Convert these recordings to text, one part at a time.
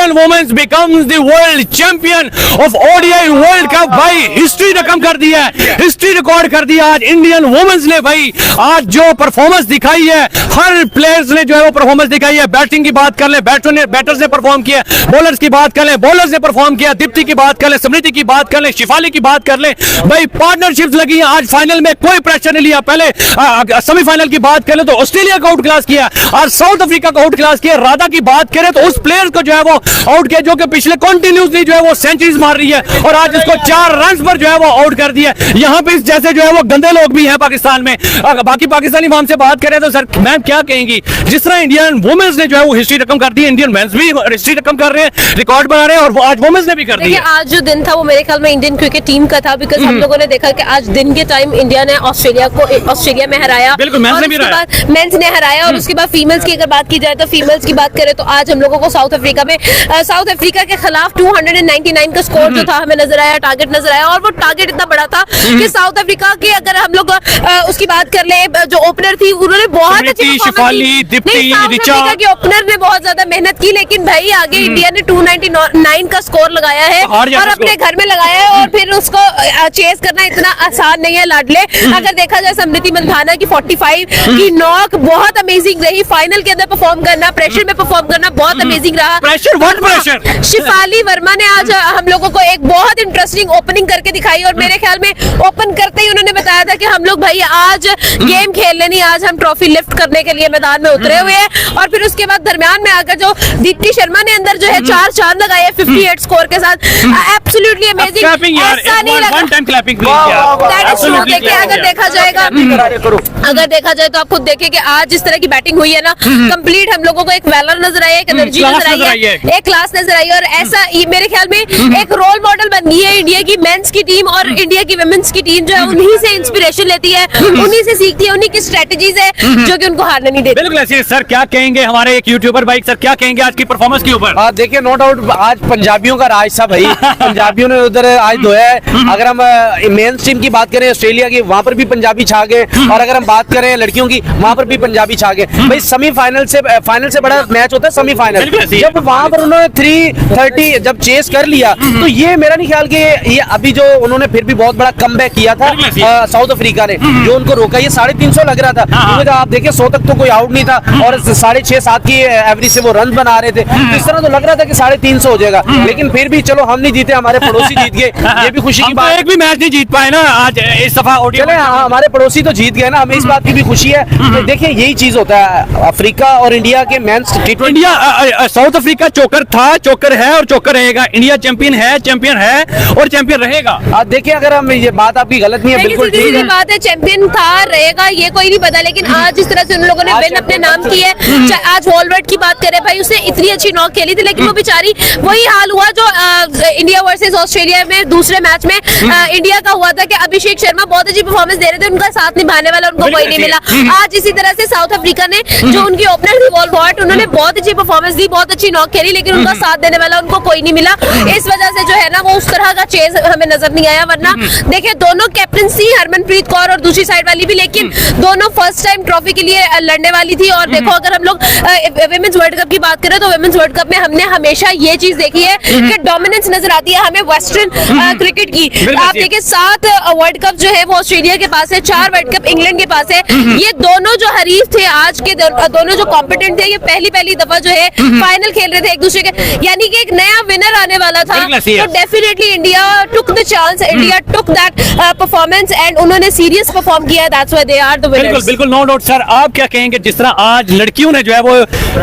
Indian womens becomes the world champion of ODI world cup. भाई history रकम कर दिया है, हिस्ट्री रिकॉर्ड कर दिया आज इंडियन वुमेन्स ने। भाई आज जो परफॉर्मेंस दिखाई है, हर प्लेयर्स ने जो है वो परफॉर्मेंस दिखाई है। बैटिंग की बात कर ले, बैटर्स ने परफॉर्म किया, बॉलर्स की बात कर ले, बॉलर्स ने परफॉर्म किया, दीप्ति की बात कर ले, स्मृति की बात कर ले, शिफाली की बात कर ले। भाई पार्टनरशिप्स लगी है आज, फाइनल में कोई प्रेशर नहीं लिया। पहले सेमीफाइनल की बात करें तो ऑस्ट्रेलिया को आउट क्लास किया और साउथ अफ्रीका को आउट क्लास किया। राधा की बात करें तो उस प्लेयर को जो है वो आउट किया जो कि पिछले कंटिन्यूसली जो है वो सेंचुरीज मार रही है, और आज उसको 4 रन पर जो है वो आउट कर दिया। यहाँ पे जैसे जो है वो गंदे लोग भी हैं पाकिस्तान में। बाकी पाकिस्तानी फार्म से बात करें तो सर मैम क्या कहेंगी, जिस तरह इंडियन वुमेन्स ने जो है वो हिस्ट्री रकम कर दी, इंडियन मेंस भी हिस्ट्री रकम कर रहे हैं, रिकॉर्ड बना रहे हैं, और आज वुमेन्स ने भी कर दिया। आज जो दिन था वो मेरे ख्याल में इंडियन क्रिकेट टीम का था, बिकॉज हम लोगों ने देखा कि आज दिन के टाइम इंडिया ने ऑस्ट्रेलिया में हराया, बिल्कुल मेंस ने भी हराया, मेंस ने हराया। और उसके बाद फीमेल्स की अगर बात की जाए तो फीमेल्स की बात करें तो आज हम लोगों को साउथ अफ्रीका के खिलाफ 299 का स्कोर जो था हमें नजर आया, टारगेट नजर आया। और वो टारगेट इतना बड़ा था कि साउथ अफ्रीका के अगर हम लोग उसकी बात कर ले, जो ओपनर थी उन्होंने बहुत अच्छी अफ्रीका के ओपनर ने बहुत ज्यादा मेहनत की, लेकिन भाई आगे इंडिया ने 299 का स्कोर लगाया है और अपने घर में लगाया है, और फिर उसको चेस करना इतना आसान नहीं है लाडले। अगर देखा जाए स्मृति मंधाना की 45 की नॉक बहुत अमेजिंग रही, फाइनल के अंदर परफॉर्म करना, प्रेशर में परफॉर्म करना बहुत अमेजिंग रहा। प्रेशर शिफाली वर्मा ने आज हम लोगों को एक बहुत इंटरेस्टिंग ओपनिंग करके दिखाई, और मेरे ख्याल में ओपन करते ही उन्होंने बताया था कि हम लोग भाई आज गेम खेलने नहीं, आज हम ट्रॉफी लिफ्ट करने के लिए मैदान में उतरे हुए हैं। और फिर उसके बाद दरमियान में आकर जो दीप्ति शर्मा ने अंदर जो है 4 चांद लगाए 58 स्कोर के साथ, एब्सोल्युटली अमेजिंग। ऐसा नहीं लगा, अगर देखा जाएगा, अगर देखा जाए तो आप खुद देखें कि आज जिस तरह की बैटिंग हुई है ना, कंप्लीट हम लोगों को एक वेलर नजर आई है, एक एनर्जी नजर आई है, एक क्लास नजर आई है। और ऐसा मेरे ख्याल में एक रोल मॉडल बन गई है इंडिया की मेंस की टीम, और इंडिया की वुमेन्स की टीम जो है उन्हीं से इंस्पिरेशन लेती है, उन्हीं से सीखती है, उन्हीं की स्ट्रेटजीज है जो कि उनको हारने नहीं देती। बिल्कुल ऐसे। सर क्या कहेंगे हमारे एक यूट्यूबर भाई, सर क्या कहेंगे आज की परफॉर्मेंस के ऊपर? देखिए नो डाउट आज पंजाबियों का राज था भाई, पंजाबियों ने उधर आज धोया है। अगर हम मेंस टीम की बात करें ऑस्ट्रेलिया की, वहां पर भी पंजाबी छा गए, और अगर हम बात करें लड़कियों की, वहां पर भी पंजाबी छा गए। भाई सेमीफाइनल से फाइनल से बड़ा मैच होता है सेमीफाइनल। जब वहां पर उन्होंने 330 जब चेस कर लिया, तो ये मेरा नहीं ख्याल कि ये अभी जो उन्होंने फिर भी बहुत बड़ा कमबैक किया था साउथ अफ्रीका ने, जो उनको रोका। ये 350 लग रहा था, क्योंकि आप देखिए 100 तक तो कोई आउट नहीं था, और 6.5-7 की एवरेज से वो रन बना रहे थे। तो इस तरह तो लग रहा था कि 350 हो जाएगा, लेकिन फिर भी चलो हम नहीं जीते, हमारे पड़ोसी जीत गए, ये भी खुशी की बात। एक भी मैच नहीं जीत पाए ना आज इस दफा चले, हमारे पड़ोसी तो जीत गए ना, हमें इस बात की भी खुशी है। तो देखिए यही चीज होता है अफ्रीका और इंडिया के मेंस टी20। इंडिया साउथ अफ्रीका चोकर था, चोकर है और चोकर रहेगा। इंडिया चैंपियन है और चैंपियन रहेगा। देखिए अगर हम ये बात आपकी गलत नहीं है, बिल्कुल ठीक है बात है, चैंपियन था रहेगा ये कोई नहीं पता, लेकिन आज जिस तरह से उन लोगों ने विन अपने नाम की है। आज वॉलवर्ट की बात करें भाई, उसने इतनी अच्छी नॉक खेली थी, लेकिन वो बेचारी वही हाल हुआ जो इंडिया वर्सेस ऑस्ट्रेलिया में दूसरे मैच में इंडिया का हुआ था कि अभिषेक शर्मा बहुत अच्छी परफॉर्मेंस दे रहे थे, उनका साथ निभाने वाला उनको कोई नहीं मिला। आज इसी तरह से साउथ अफ्रीका ने जो उनकी ओपनर थी वॉलवर्ट, उन्होंने बहुत अच्छी परफॉर्मेंस दी, बहुत अच्छी नॉक खेली, लेकिन उनका साथ देने वाला उनको कोई नहीं मिला। इस वजह से जो है ना वो उस तरह का चेज हमें नजर नहीं आया। वरना देखिए दोनों कैप्टनसी हरमनप्रीत कौर और दूसरी साइड वाली भी, लेकिन दोनों फर्स्ट टाइम ट्रॉफी के लिए लड़ने वाली थी। और देखो अगर हम लोग विमेंस वर्ल्ड कप की बात करें तो विमेंस वर्ल्ड कप में हमने हमेशा ये चीज देखी है कि डोमिनेंस नजर आती है हमें वेस्टर्न क्रिकेट की। आप देखिए 7 वर्ल्ड कप जो है वो ऑस्ट्रेलिया के पास है, 4 वर्ल्ड कप इंग्लैंड के पास है। ये दोनों जो हरीफ थे आज के दोनों जो कॉम्पिटेंट थे, ये पहली दफा जो है फाइनल खेल रहे थे एक दूसरे के, यानी कि एक नया विनर आने वाला था। तो definitely India took the chance, India took that performance and उन्होंने सीरियस परफॉर्म किया, that's why they are the winners. बिल्कुल नो डाउट। सर आप क्या कहेंगे जिस तरह आज लड़कियों ने जो है वो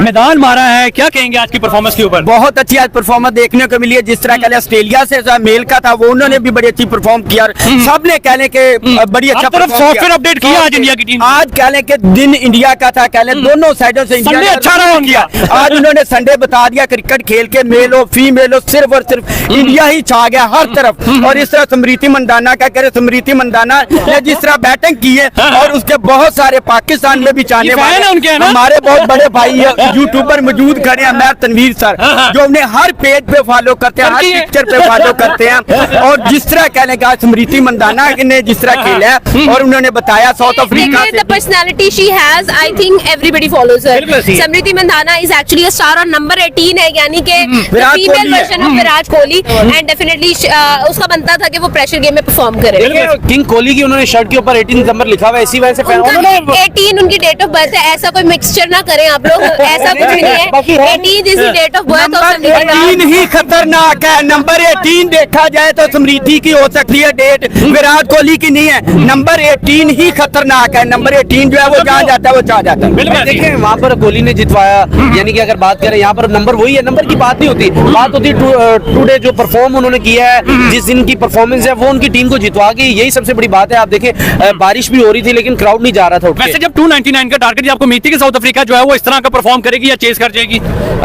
मैदान मारा है, क्या कहेंगे आज की परफॉर्मेंस के ऊपर? बहुत अच्छी आज परफॉर्मेंस देखने को मिली है। जिस तरह कह ऑस्ट्रेलिया से मेल का था, वो उन्होंने भी बड़ी अच्छी परफॉर्म किया, सबने कह लें कि बड़ी अच्छा सॉफ्टवेयर अपडेट किया आज इंडिया की टीम। आज कह लें कि दिन इंडिया का था, कह लें दोनों साइडों से इंडिया ने अच्छा रन किया। आज उन्होंने संडे बता दिया, क्रिकेट खेल के मेल हो फीमेल हो सिर्फ और सिर्फ इंडिया ही छा गया हर तरफ। और इस तरह स्मृति मंदाना का कह रहे, स्मृति मंदाना ने जिस तरह बैटिंग की है और उसके बहुत सारे पाकिस्तान में भी चाहने वाले हमारे बहुत बड़े भाई यूट्यूबर मौजूद खड़े हैं, मैं तनवीर सर, जो उन्हें हर पेज पे फॉलो करते हैं, हर पिक्चर पे फॉलो करते हैं। और जिस तरह कहने का स्मृति मंदाना ने जिस तरह खेला है और उन्होंने बताया South Africa the personality she has, I think everybody follows her. Smriti Mandhana is actually a star on number 18 है, यानी कि female version of Virat Kohli, and definitely उसका बनता था कि वो प्रेशर गेम में परफॉर्म करे। किंग कोहली की उन्होंने शर्ट के ऊपर 18 नंबर लिखा हुआ है, इसी वजह से उन्होंने 18 उनकी डेट ऑफ बर्थ है, ऐसा कोई मिक्सचर ना करें आप लोग, ऐसा कुछ नहीं है। 18 is the date of birth of Smriti. 18 ही खतरनाक है, नंबर 18 देखा जाए तो स्मृति की हो सकती है डेट, विराट कोहली की नहीं है। नंबर 18 ही खतरनाक है, नंबर 18 जो है वो जहाँ जाता है वो चाह जाता है। देखिए वहाँ पर कोहली ने जितवाया, यानी कि अगर बात करें यहाँ पर नंबर वही है, नंबर की बात नहीं होती, बात होती टुडे जो परफॉर्म उन्होंने किया है, जिस दिन की परफॉर्मेंस है वो उनकी टीम को जितवा गई, यही सबसे बड़ी बात है। आप देखें बारिश भी हो रही थी लेकिन क्राउड नहीं जा रहा था। वैसे जब 299 का टारगेट आपको उम्मीद थी कि साउथ अफ्रीका जो है वो इस तरह का परफॉर्म करेगी या चेस कर जाएगी?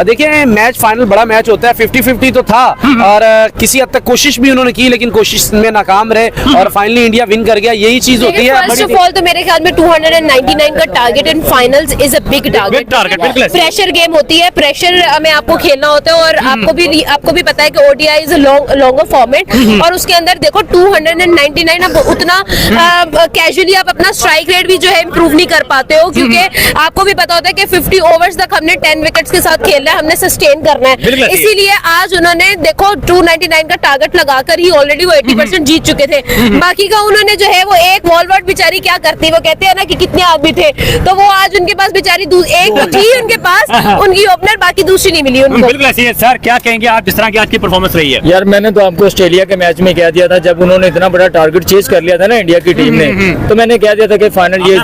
देखिए मैच फाइनल बड़ा मैच होता है, 50-50 तो था और किसी हद तक कोशिश भी उन्होंने की लेकिन कोशिश में नाकाम रहे और फाइनली इंडिया विन कर गया, यही चीज होती है। फर्स्ट ऑफ ऑल तो मेरे ख्याल में 299 का target in finals is a big target. Pressure game होती है, प्रेशर में आपको खेलना होता है और आपको भी पता है कि ओडीआई इज लॉन्गर फॉर्मेट और उसके अंदर देखो 299 अब उतना कैजुअली आप अपना स्ट्राइक रेट भी जो है इंप्रूव नहीं कर पाते हो, क्योंकि आपको भी पता होता है कि 50 ओवर्स तक हमने 10 विकेट्स के साथ खेलना है, हमने सस्टेन करना है। इसीलिए आज उन्होंने देखो 299 का टारगेट लगाकर ही ऑलरेडी वो 80% जीत चुके थे। बाकी का उन्होंने जो है वो एक वॉलवर्ड बेचारी क्या करती, वो कहते हैं ना कि कितने आदमी थे, तो वो आज उनके पास बेचारी एक तो थी उनके पास उनकी ओपनर, बाकी दूसरी नहीं मिली उनको। बिल्कुल ऐसी है सर, क्या कहेंगे आप जिस तरह की आज की परफॉर्मेंस रही है? यार मैंने तो आपको ऑस्ट्रेलिया के मैच में कह दिया था, जब उन्होंने इतना बड़ा टारगेट चेज कर लिया था ना इंडिया की टीम ने, तो मैंने कह दिया था कि फाइनल ये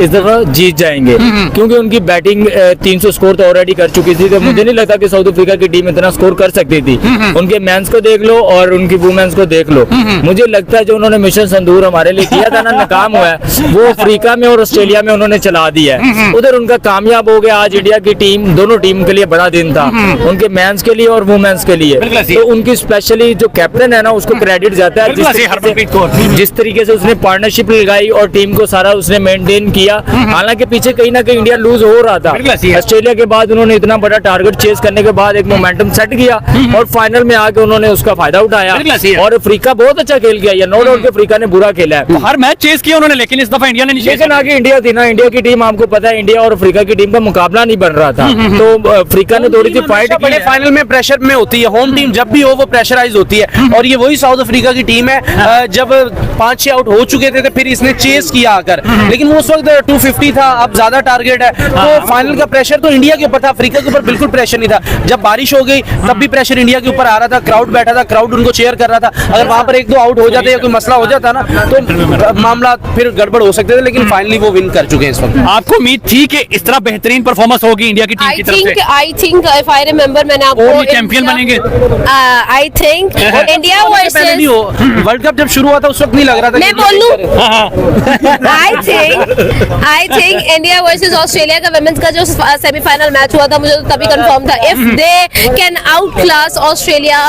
इस दफा जीत जाएंगे, क्योंकि उनकी बैटिंग 300 स्कोर तो ऑलरेडी कर चुकी थी, तो मुझे नहीं लगता कि साउथ अफ्रीका की टीम इतना स्कोर कर सकती थी। उनके मेंस को देख लो और उनकी वुमेन्स को देख लो, मुझे लगता है जो उन्होंने मिशन संदूर हमारे लिए किया था ना, नाकाम हुआ है, वो अफ्रीका में और ऑस्ट्रेलिया में उन्होंने चला दिया है, उधर उनका कामयाब हो गया। आज इंडिया की टीम, दोनों टीम के लिए बड़ा दिन था, उनके मेंस के लिए और वुमेन्स के लिए, तो उनकी स्पेशली जो कैप्टन है ना उसको क्रेडिट जाता है, जिस तरीके से उसने पार्टनरशिप लगाई और टीम को सारा उसने मेंटेन किया। हालांकि पीछे कहीं ना कहीं इंडिया लूज हो रहा था, ऑस्ट्रेलिया के बाद उन्होंने इतना बड़ा टारगेट चेस करने के बाद एक मोमेंटम सेट किया और फाइनल में आके उन्होंने उसका फायदा उठाया और अफ्रीका बहुत अच्छा खेल गया, ये नो डाउट कि अफ्रीका ने बुरा खेला है, हर मैच चेस किया उन्होंने, लेकिन इस दफा इंडिया ने नहीं। लेकिन आगे इंडिया थी ना, इंडिया की टीम आपको पता है इंडिया और अफ्रीका की टीम का मुकाबला नहीं बन रहा था, तो अफ्रीका ने थोड़ी सी फाइट बड़े फाइनल में प्रेशर में होती है, होम टीम जब भी हो वो प्रेशराइज होती है और ये वही साउथ अफ्रीका की टीम है। जब 5-6 आउट हो चुके थे तो फिर इसने चेस किया आकर, लेकिन वो उस वक्त 250 था, अब ज्यादा टारगेट है, तो फाइनल का प्रेशर तो इंडिया के ऊपर था, अफ्रीका के ऊपर बिल्कुल प्रेशर नहीं था। जब बारिश हो गई तब भी प्रेशर इंडिया के ऊपर आ रहा था, क्राउड बैठा था, क्राउड उनको चेयर कर रहा था, अगर वहां पर 1-2 आउट हो जाते या कोई मसला हो जाता ना तो मामला फिर गड़बड़ हो सकते थे, लेकिन फाइनली वो विन कर चुके हैं इस वक्त। आपको उम्मीद थी कि इस तरह बेहतरीन परफॉर्मेंस होगी इंडिया की टीम की तरफ से? I think if I remember मैंने आपको चैंपियन बनेंगे। I think India versus world cup जब शुरू हुआ था उस वक्त नहीं लग रहा था। मैं बोलूं I think India versus Australia का वुमेन्स का जो सेमीफाइनल मैच हुआ था, मुझे तो तभी कंफर्म था if they can out class Australia,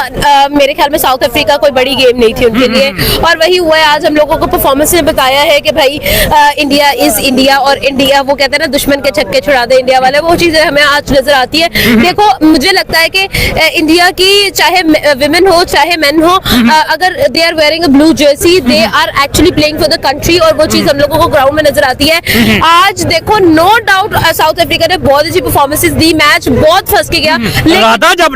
मेरे ख्याल में साउथ अफ्रीका कोई बड़ी गेम नहीं थी उनके लिए, और वही हुआ है। आज हम लोगों को परफॉर्मेंस ने बताया है कि भाई इंडिया इज इंडिया, और इंडिया वो कहते हैं ना दुश्मन के छक्के छुड़ा दे इंडिया वाले, वो चीजें हमें आज नजर आती है। देखो मुझे लगता है कि इंडिया की चाहे विमेन हो चाहे मेन हो, अगर they are wearing a blue jersey they are actually playing for the country, और वो चीज हम लोगों को ग्राउंड में नजर आती है। आज देखो नो डाउट साउथ अफ्रीका ने बहुत अच्छी परफॉर्मेंसेस दी, मैच बहुत फंस के गया।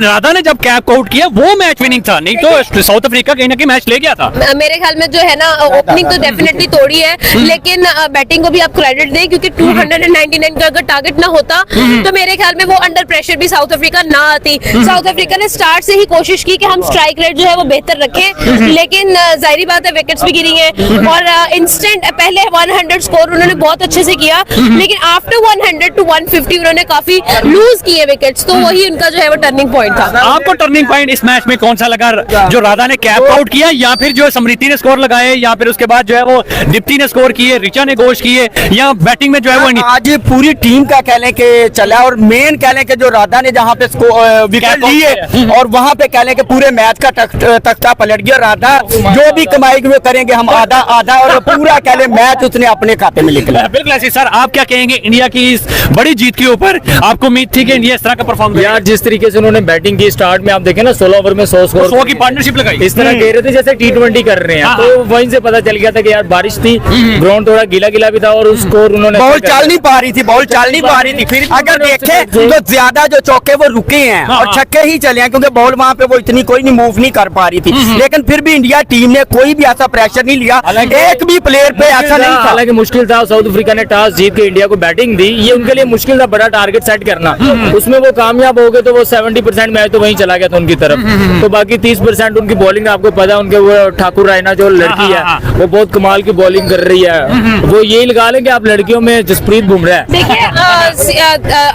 राधा ने जब कैप को आउट किया वो मैच विनिंग था, नहीं तो साउथ अफ्रीका कहीं ना कहीं मैच ले गया था। मेरे ख्याल में जो है ना ओपनिंग तो डेफिनेटली तोड़ी है, लेकिन बैटिंग को भी आप क्रेडिट दें, क्योंकि 299 का अगर टारगेट ना होता तो मेरे ख्याल में वो अंडर प्रेशर भी साउथ अफ्रीका ना आती। साउथ अफ्रीका ने स्टार्ट से ही कोशिश की कि हम स्ट्राइक रेट जो है वो बेहतर रखें, लेकिन जाहिर बात है विकेट्स भी गिरी हैं और इंस्टेंट पहले 100 स्कोर उन्होंने बहुत अच्छे से किया, लेकिन आफ्टर 100 to 150 उन्होंने काफी लूज किए विकेट्स, तो वही उनका जो है वो टर्निंग पॉइंट था। आपको टर्निंग पॉइंट इस मैच में कौन सा लगा, जो राधा ने कैप आउट किया या फिर जो समृति ने स्कोर लगाए या फिर उसके बाद जो है वो दीप्ति ने स्कोर किए, ऋचा ने गोश किए, या बैटिंग में जो है वो आज पूरी टीम का कह लें कि चला, और मेन कह लें कि जो राधा ने जहां पे विकेट लिए और वहां पे कह लें कि पूरे मैच का तख्ता पलट गया। राधा जो भी कमाई वो करेंगे हम आधा आधा, और पूरा कह लें मैच उसने अपने खाते में लिख लिया। बिल्कुल ऐसे। सर आप क्या कहेंगे इंडिया की इस बड़ी जीत के ऊपर? आपको उम्मीद थी कि इंडिया इस तरह का परफॉर्म करेगा? यार जिस तरीके से उन्होंने बैटिंग की स्टार्ट में, आप देखें ना 16 ओवर में 100 स्कोर, 100 की पार्टनरशिप लगाई, इस तरह कह रहे थे जैसे T20 कर रहे हैं। तो वहीं से पता चल गया था कि यार बारिश थी, ग्राउंड थोड़ा गीला गीला भी था और उस स्कोर उन्होंने बॉल चल नहीं पा रही थी, बॉल चल नहीं पा रही थी। फिर अगर देखें तो ज्यादा जो चौके वो रुके हैं और छक्के ही चले हैं, क्योंकि बॉल वहां पे वो इतनी कोई नहीं मूव नहीं कर पा रही थी। लेकिन फिर भी इंडिया टीम ने कोई भी ऐसा प्रेशर नहीं लिया, एक भी प्लेयर पे ऐसा नहीं था। हालांकि मुश्किल था, साउथ अफ्रीका ने टॉस जीत के इंडिया को बैटिंग दी, ये उनके लिए मुश्किल था बड़ा टारगेट सेट करना। उसमें वो कामयाब हो गए तो वो 70% मैच तो वहीं चला गया था उनकी तरफ। तो बाकी 30% उनकी बॉलिंग, आपको पता है उनके वो ठाकुर रायना जो लड़की है वो बहुत कमाल की बॉलिंग कर रही है। वो यही लगा लें कि आप लड़कियों में जसप्रीत बुमराह है। देखिए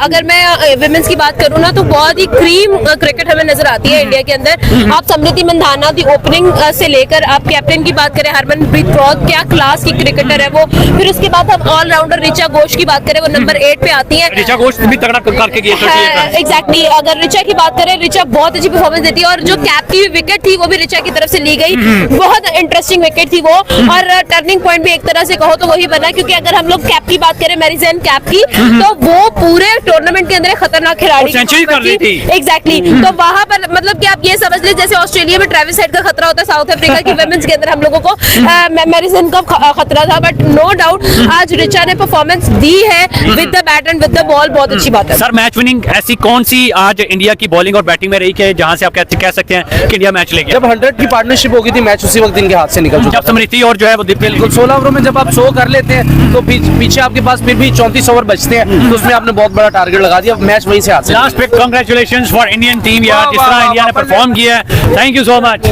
अगर मैं विमेंस की बात करूँ ना तो बहुत ही क्रीम क्रिकेट हमें नजर आती है इंडिया के अंदर। आप समृति मंधाना दी ओपनिंग से लेकर आप कैप्टन की बात करें हरमनप्रीत कौर, क्या क्लास की क्रिकेटर है वो। फिर उसके बाद हम ऑलराउंडर ऋचा घोष की बात करें, वो नंबर 8 पे आती है। ऋचा घोष भी तगड़ा करके गई है। एग्जैक्टली, अगर ऋचा की बात करें, ऋचा बहुत अच्छी परफॉर्मेंस देती है और जो कैप की विकेट थी वो भी ऋचा की तरफ से ली गई, बहुत इंटरेस्टिंग विकेट थी वो। और टर्निंग पॉइंट भी एक तरह से कहो तो वही बना, क्योंकि अगर हम लोग कैप की बात करें, मैरिजन कैप की, तो वो पूरे टूर्नामेंट के अंदर एक खतरनाक खिलाड़ी सेंचुरी कर ली थी। एग्जैक्टली, तो वहां पर मतलब कि आप ये समझ ले जैसे ऑस्ट्रेलिया में ट्रेविस हेड का खतरा होता है, साउथ अफ्रीका की वुमेन्स के अंदर हम लोगों को मैरिजन का खतरा था। बट नो डाउट आज ऋचा ने परफॉर्मेंस दी है with the bat and with the ball, बहुत अच्छी बात है। सर मैच विनिंग ऐसी कौन सी आज इंडिया की बॉलिंग और बैटिंग में रही है जहां से आप कह सकते हैं कि इंडिया मैच ले गया? जब 100 की पार्टनरशिप हो गई थी, मैच उसी वक्त इनके हाथ से निकल चुका। जब समृति और जो है वो बिल्कुल 16 ओवरों में जब आप 100 कर लेते हैं तो पीछे आपके पास फिर भी 34 ओवर बचते हैं, तो उसमें आपने बहुत बड़ा टारगेट लगा दिया, मैच वहीं से हाथ से। Last pic, congratulations for Indian team यार, जिस तरह इंडिया ने परफॉर्म किया है। Thank you so much.